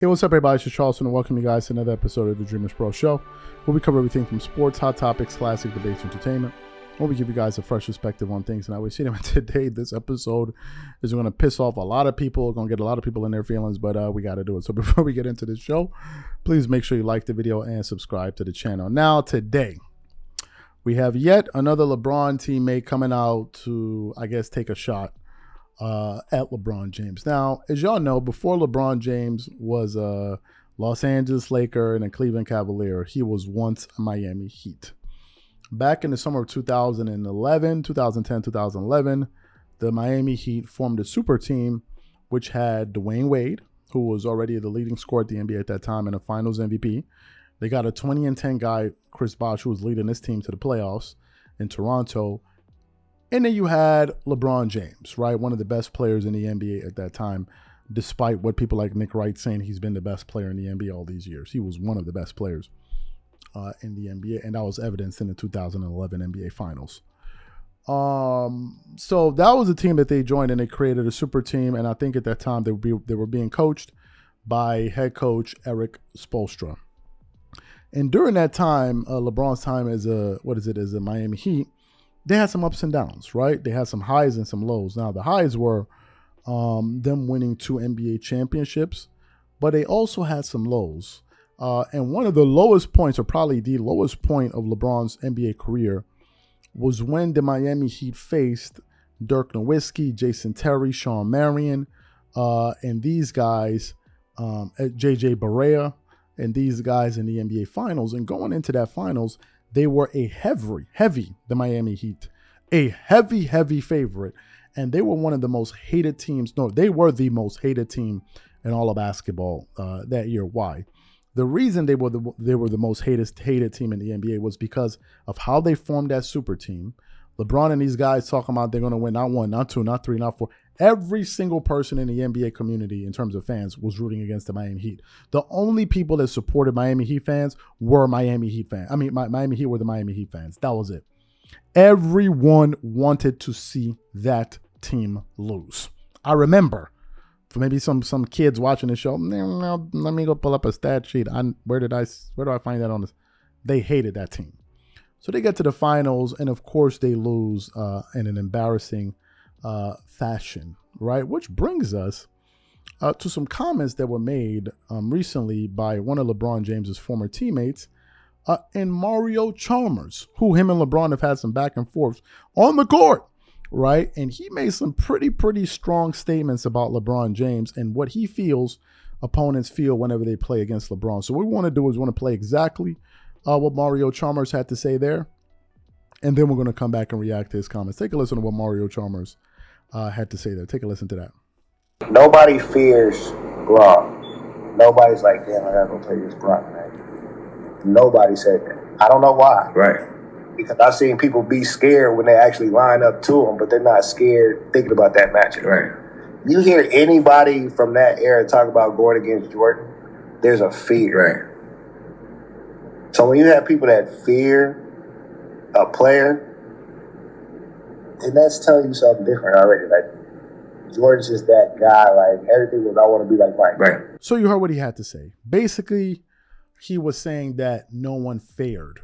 Hey, what's up, everybody? It's Charleston, and welcome you guys to another episode of the Dreamerspro Show, where we cover everything from sports, hot topics, classic debates, entertainment, where we give you guys a fresh perspective on things. And I always see them today. This episode is going to piss off a lot of people, going to get a lot of people in their feelings, but we got to do it. So before we get into this show, please make sure you like the video and subscribe to the channel. Now, today, we have yet another LeBron teammate coming out to, I guess, take a shot at LeBron James. Now, as y'all know, before LeBron James was a Los Angeles Laker and a Cleveland Cavalier, he was once a Miami Heat. Back in the summer of 2010, 2011, the Miami Heat formed a super team, which had Dwayne Wade, who was already the leading scorer at the NBA at that time and a Finals MVP. They got a 20-10 guy, Chris Bosh, who was leading this team to the playoffs in Toronto. And then you had LeBron James, right? One of the best players in the NBA at that time, despite what people like Nick Wright saying he's been the best player in the NBA all these years. He was one of the best players in the NBA, and that was evidenced in the 2011 NBA Finals. So that was a team that they joined, and they created a super team. And I think at that time they were being coached by head coach Erik Spoelstra. And during that time, LeBron's time as a Miami Heat, they had some ups and downs, right? They had some highs and some lows. Now, the highs were them winning 2 NBA championships, but they also had some lows. And one of the lowest points, or probably the lowest point of LeBron's NBA career, was when the Miami Heat faced Dirk Nowitzki, Jason Terry, Shawn Marion, and these guys, JJ Barea, and these guys in the NBA Finals. And going into that Finals, they were the Miami Heat, a heavy favorite. And they were one of the most hated teams. No, they were the most hated team in all of basketball that year. Why? The reason they were the most hated team in the NBA was because of how they formed that super team. LeBron and these guys talking about they're going to win not 1, not 2, not 3, not 4. Every single person in the NBA community in terms of fans was rooting against the Miami Heat. The only people that supported Miami Heat fans were Miami Heat fans. I mean, Miami Heat were the Miami Heat fans. That was it. Everyone wanted to see that team lose. I remember, for maybe some kids watching the show, let me go pull up a stat sheet. Where do I find that on this? They hated that team. So they get to the finals, and of course they lose in an embarrassing fashion, right? Which brings us to some comments that were made recently by one of LeBron James's former teammates, and Mario Chalmers, who him and LeBron have had some back and forth on the court, right? And he made some pretty strong statements about LeBron James and what he feels opponents feel whenever they play against LeBron. So what we want to do is we want to play exactly what Mario Chalmers had to say there, and then we're going to come back and react to his comments. Take a listen to what Mario Chalmers had to say there. Take a listen to that. Nobody fears Gronk. Nobody's like, damn, I gotta go play this Gronk tonight. Nobody said that. I don't know why. Right. Because I've seen people be scared when they actually line up to him, but they're not scared thinking about that matchup. Right. You hear anybody from that era talk about going against Jordan, there's a fear. Right. So when you have people that fear a player, and that's telling you something different already. Like, Jordan's just that guy. Like, everything was, I want to be like Mike. Right. So you heard what he had to say. Basically, he was saying that no one feared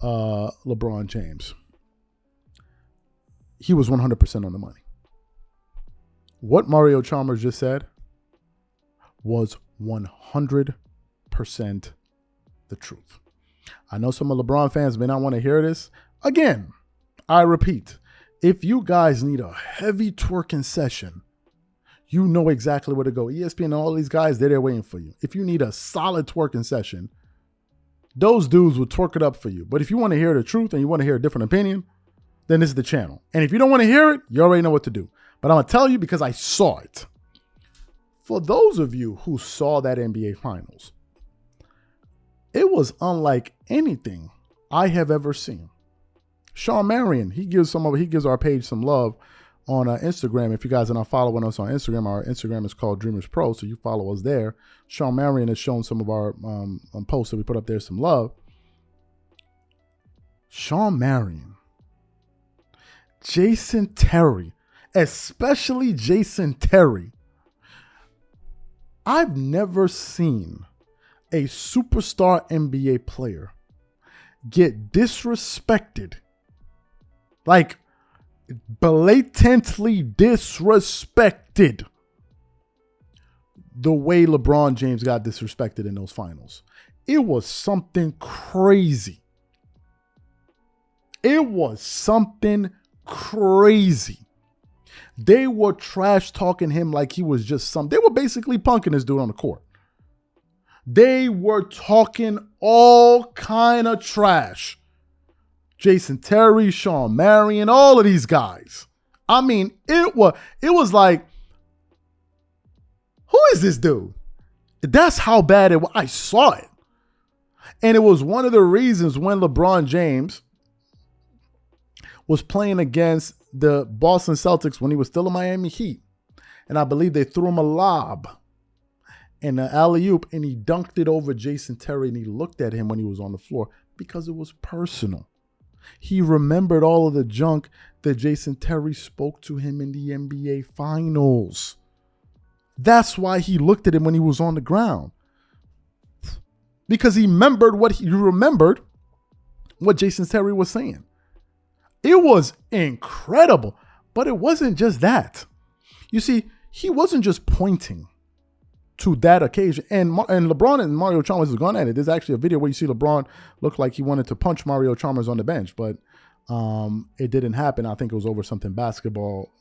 LeBron James. He was 100% on the money. What Mario Chalmers just said was 100% the truth. I know some of LeBron fans may not want to hear this. Again, I repeat, if you guys need a heavy twerking session, you know exactly where to go. ESPN and all these guys, they're there waiting for you. If you need a solid twerking session, those dudes will twerk it up for you. But if you want to hear the truth and you want to hear a different opinion, then this is the channel. And if you don't want to hear it, you already know what to do. But I'm going to tell you because I saw it. For those of you who saw that NBA Finals, it was unlike anything I have ever seen. Shawn Marion, he gives our page some love on Instagram. If you guys are not following us on Instagram, our Instagram is called Dreamerspro, so you follow us there. Shawn Marion has shown some of our posts that we put up there some love. Shawn Marion, Jason Terry, especially Jason Terry. I've never seen a superstar NBA player get disrespected, like blatantly disrespected, the way LeBron James got disrespected in those finals. It was something crazy. It was something crazy. They were trash talking him like he was just some. They were basically punking this dude on the court. They were talking all kind of trash. Jason Terry, Sean Marion, all of these guys. I mean, it was like, who is this dude? That's how bad it was. I saw it. And it was one of the reasons when LeBron James was playing against the Boston Celtics when he was still in Miami Heat. And I believe they threw him a lob and an alley-oop, and he dunked it over Jason Terry, and he looked at him when he was on the floor because it was personal. He remembered all of the junk that Jason Terry spoke to him in the NBA Finals. That's why he looked at him when he was on the ground. Because he remembered what Jason Terry was saying. It was incredible, but it wasn't just that. You see, he wasn't just pointing to that occasion. And LeBron and Mario Chalmers has gone at it. There's actually a video where you see LeBron look like he wanted to punch Mario Chalmers on the bench, but it didn't happen. I think it was over something basketball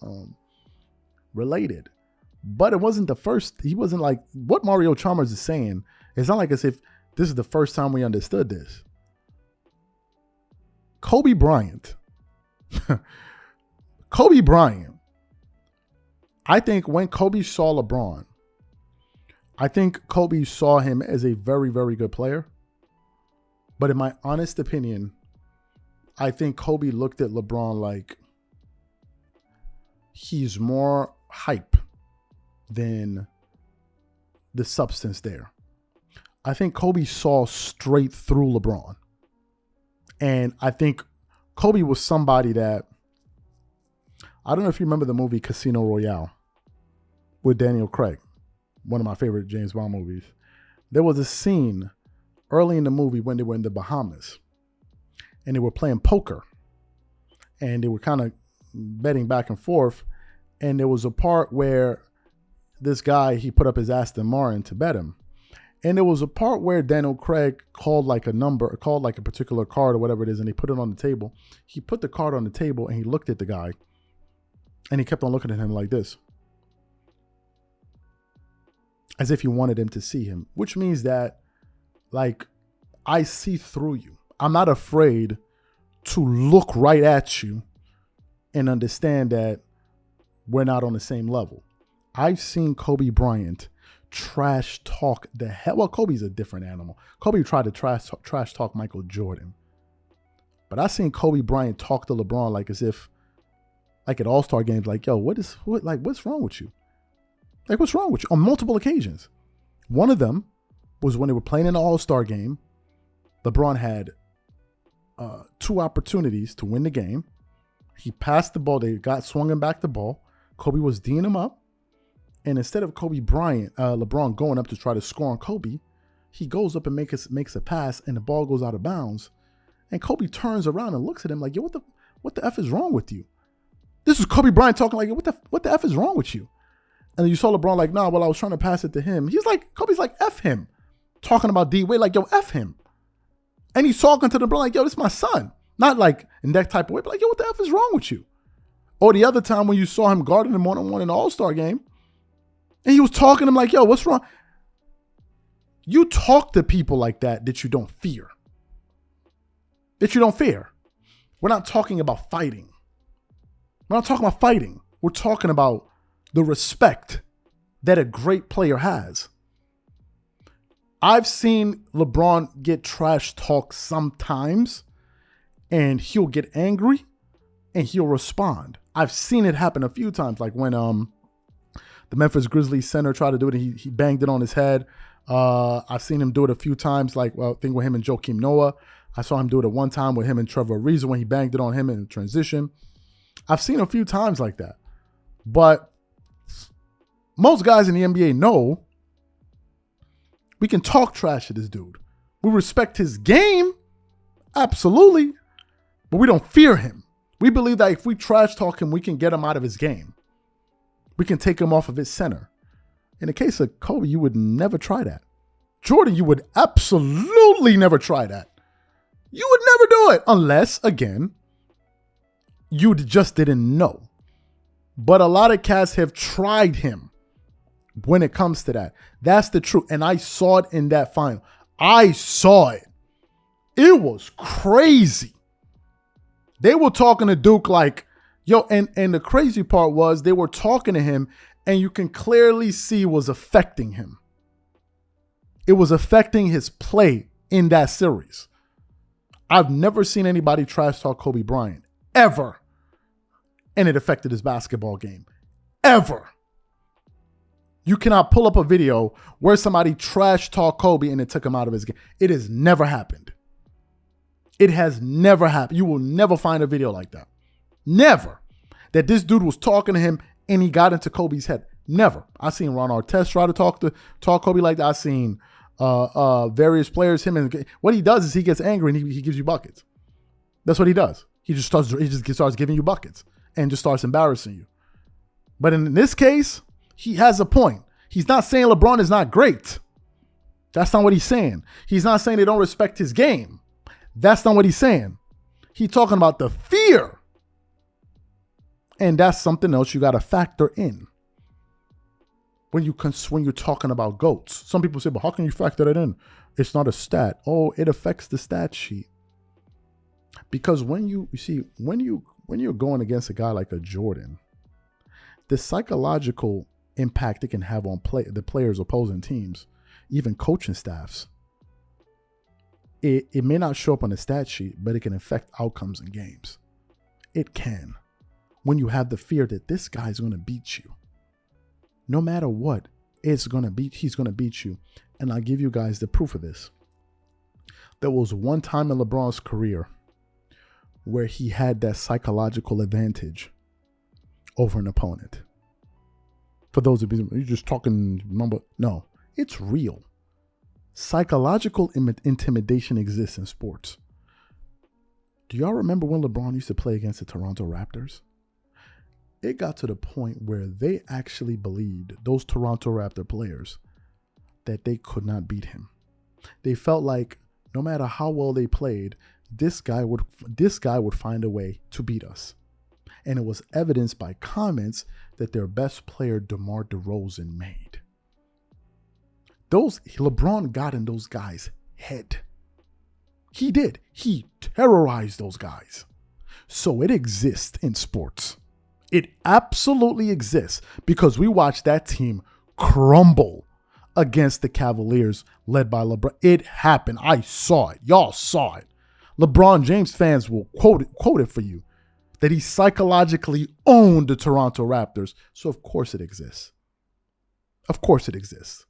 related. But it wasn't the first. He wasn't like, what Mario Chalmers is saying, it's not like as if this is the first time we understood this. Kobe Bryant. Kobe Bryant. I think when Kobe saw LeBron, I think Kobe saw him as a very, very good player. But in my honest opinion, I think Kobe looked at LeBron like he's more hype than the substance there. I think Kobe saw straight through LeBron. And I think Kobe was somebody that, I don't know if you remember the movie Casino Royale with Daniel Craig, one of my favorite James Bond movies. There was a scene early in the movie when they were in the Bahamas and they were playing poker and they were kind of betting back and forth. And there was a part where this guy, he put up his Aston Martin to bet him. And there was a part where Daniel Craig called like a particular card or whatever it is, and he put it on the table. He put the card on the table and he looked at the guy and he kept on looking at him like this, as if he wanted him to see him, which means that, like, I see through you. I'm not afraid to look right at you and understand that we're not on the same level. I've seen Kobe Bryant trash talk the hell. Well, Kobe's a different animal. Kobe tried to trash talk Michael Jordan. But I seen Kobe Bryant talk to LeBron like as if, like at All-Star games, like, yo, what's wrong with you? Like, what's wrong with you? On multiple occasions. One of them was when they were playing in the All-Star game. LeBron had 2 opportunities to win the game. He passed the ball. They got swung him back the ball. Kobe was D'ing him up. And instead of LeBron going up to try to score on Kobe, he goes up and makes a pass, and the ball goes out of bounds. And Kobe turns around and looks at him like, yo, what the F is wrong with you? This is Kobe Bryant talking like, what the F is wrong with you? And then you saw LeBron like, nah, well, I was trying to pass it to him. He's like, Kobe's like, F him. Talking about D-Wade, like, yo, F him. And he's talking to LeBron like, yo, this is my son. Not like in that type of way, but like, yo, what the F is wrong with you? Or the other time when you saw him guarding him one-on-one in the All-Star game, and he was talking to him like, yo, what's wrong? You talk to people like that you don't fear. That you don't fear. We're not talking about fighting. We're not talking about fighting. We're talking about the respect that a great player has. I've seen LeBron get trash talk sometimes, and he'll get angry, and he'll respond. I've seen it happen a few times, like when the Memphis Grizzlies center tried to do it, and he banged it on his head. I've seen him do it a few times, like, well, I think with him and Joakim Noah. I saw him do it at one time with him and Trevor Ariza when he banged it on him in transition. I've seen a few times like that. But most guys in the NBA know We can talk trash to this dude. We respect his game, absolutely, but we don't fear him. We believe that if we trash talk him, we can get him out of his game. We can take him off of his center. In the case of Kobe, you would never try that. Jordan, you would absolutely never try that. You would never do it unless, again, you just didn't know. But a lot of cats have tried him when it comes to that. That's the truth. And I saw it in that final. I saw it. It was crazy. They were talking to Duke like, yo, and the crazy part was they were talking to him and you can clearly see it was affecting him. It was affecting his play in that series. I've never seen anybody trash talk Kobe Bryant, ever. And it affected his basketball game, ever. You cannot pull up a video where somebody trash talk Kobe and it took him out of his game. It has never happened. It has never happened. You will never find a video like that. Never. That this dude was talking to him and he got into Kobe's head. Never. I've seen Ron Artest try to talk Kobe like that. I've seen various players, what he does is he gets angry and he gives you buckets. That's what he does. He just starts giving you buckets and just starts embarrassing you. But in this case, he has a point. He's not saying LeBron is not great. That's not what he's saying. He's not saying they don't respect his game. That's not what he's saying. He's talking about the fear. And that's something else you got to factor in when you're talking about GOATs. Some people say, but how can you factor that in? It's not a stat. Oh, it affects the stat sheet. Because when you're going against a guy like a Jordan, the psychological impact it can have on the players opposing teams, even coaching staffs, it may not show up on the stat sheet, but it can affect outcomes in games. It can. When you have the fear that this guy's going to beat you, no matter what, he's going to beat you. And I'll give you guys the proof of this. There was one time in LeBron's career where he had that psychological advantage over an opponent. For those of you, you're just talking number. No, it's real. Psychological intimidation exists in sports. Do y'all remember when LeBron used to play against the Toronto Raptors? It got to the point where they actually believed, those Toronto Raptor players, that they could not beat him. They felt like no matter how well they played, this guy would find a way to beat us. And it was evidenced by comments that their best player, DeMar DeRozan, made. LeBron got in those guys' head. He did. He terrorized those guys. So it exists in sports. It absolutely exists because we watched that team crumble against the Cavaliers led by LeBron. It happened. I saw it. Y'all saw it. LeBron James fans will quote it for you that he psychologically owned the Toronto Raptors. So of course it exists. Of course it exists.